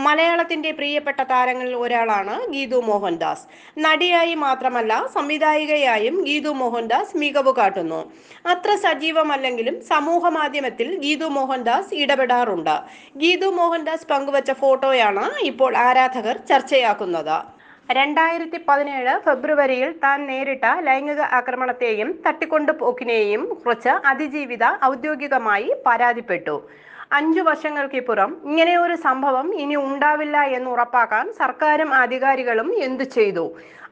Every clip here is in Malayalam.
മലയാളത്തിന്റെ പ്രിയപ്പെട്ട താരങ്ങളിൽ ഒരാളാണ് ഗീതു മോഹൻദാസ്. നടിയായി മാത്രമല്ല സംവിധായികയായും ഗീതു മോഹൻദാസ് മികവ് കാട്ടുന്നു. അത്ര സജീവമല്ലെങ്കിലും സമൂഹ മാധ്യമത്തിൽ ഗീതു മോഹൻദാസ് ഇടപെടാറുണ്ട്. ഗീതു മോഹൻദാസ് പങ്കുവച്ച ഫോട്ടോയാണ് ഇപ്പോൾ ആരാധകർ ചർച്ചയാക്കുന്നത്. 2017 ഫെബ്രുവരിയിൽ താൻ നേരിട്ട ലൈംഗിക ആക്രമണത്തെയും തട്ടിക്കൊണ്ടുപോക്കിനെയും കുറിച്ച് അതിജീവിത ഔദ്യോഗികമായി പരാതിപ്പെട്ടു. 5 വർഷങ്ങൾക്കിപ്പുറം ഇങ്ങനെയൊരു സംഭവം ഇനി ഉണ്ടാവില്ല എന്ന് ഉറപ്പാക്കാൻ സർക്കാരും അധികാരികളും എന്തു ചെയ്തു?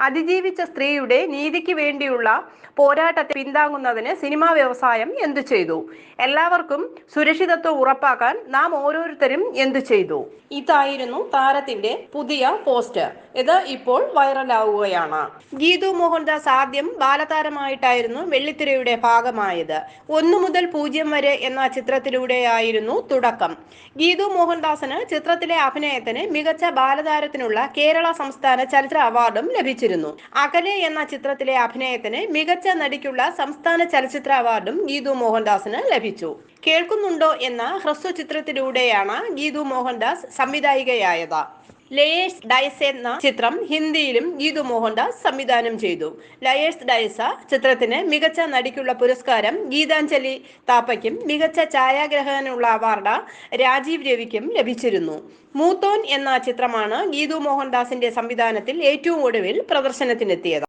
അതിജീവിച്ച സ്ത്രീയുടെ നീതിക്ക് വേണ്ടിയുള്ള പോരാട്ടത്തെ പിന്താങ്ങുന്നതിന് സിനിമാ വ്യവസായം എന്തു ചെയ്തു? എല്ലാവർക്കും സുരക്ഷിതത്വം ഉറപ്പാക്കാൻ നാം ഓരോരുത്തരും എന്തു ചെയ്തു? ഇതായിരുന്നു താരത്തിന്റെ പുതിയ പോസ്റ്റ്. ഇത് ഇപ്പോൾ വൈറലാവുകയാണ്. ഗീതു മോഹൻദാസ് ആദ്യം ബാലതാരമായിട്ടായിരുന്നു വെള്ളിത്തിരയുടെ ഭാഗമായത്. 1 മുതൽ 0 വരെ എന്ന ചിത്രത്തിലൂടെയായിരുന്നു തുടക്കം. ഗീതു മോഹൻദാസിന് ചിത്രത്തിലെ അഭിനയത്തിന് മികച്ച ബാലതാരത്തിനുള്ള കേരള സംസ്ഥാന ചലച്ചിത്ര അവാർഡും ലഭിച്ചിരുന്നു. അകലെ എന്ന ചിത്രത്തിലെ അഭിനയത്തിന് മികച്ച നടിക്കുള്ള സംസ്ഥാന ചലച്ചിത്ര അവാർഡും ഗീതു മോഹൻദാസിന് ലഭിച്ചു. കേൾക്കുന്നുണ്ടോ എന്ന ഹ്രസ്വ ചിത്രത്തിലൂടെയാണ് ഗീതു മോഹൻദാസ് സംവിധായികയായത്. ലയേഴ്സ് ഡൈസ് എന്ന ചിത്രം ഹിന്ദിയിലും ഗീതു മോഹൻദാസ് സംവിധാനം ചെയ്തു. ലയേഴ്സ് ഡൈസ ചിത്രത്തിന് മികച്ച നടിക്കുള്ള പുരസ്കാരം ഗീതാഞ്ജലി താപ്പയ്ക്കും മികച്ച ഛായാഗ്രഹകനുള്ള അവാർഡ് രാജീവ് രവിക്കും ലഭിച്ചിരുന്നു. മൂത്തോൻ എന്ന ചിത്രമാണ് ഗീതു മോഹൻദാസിന്റെ സംവിധാനത്തിൽ ഏറ്റവും ഒടുവിൽ പ്രദർശനത്തിനെത്തിയത്.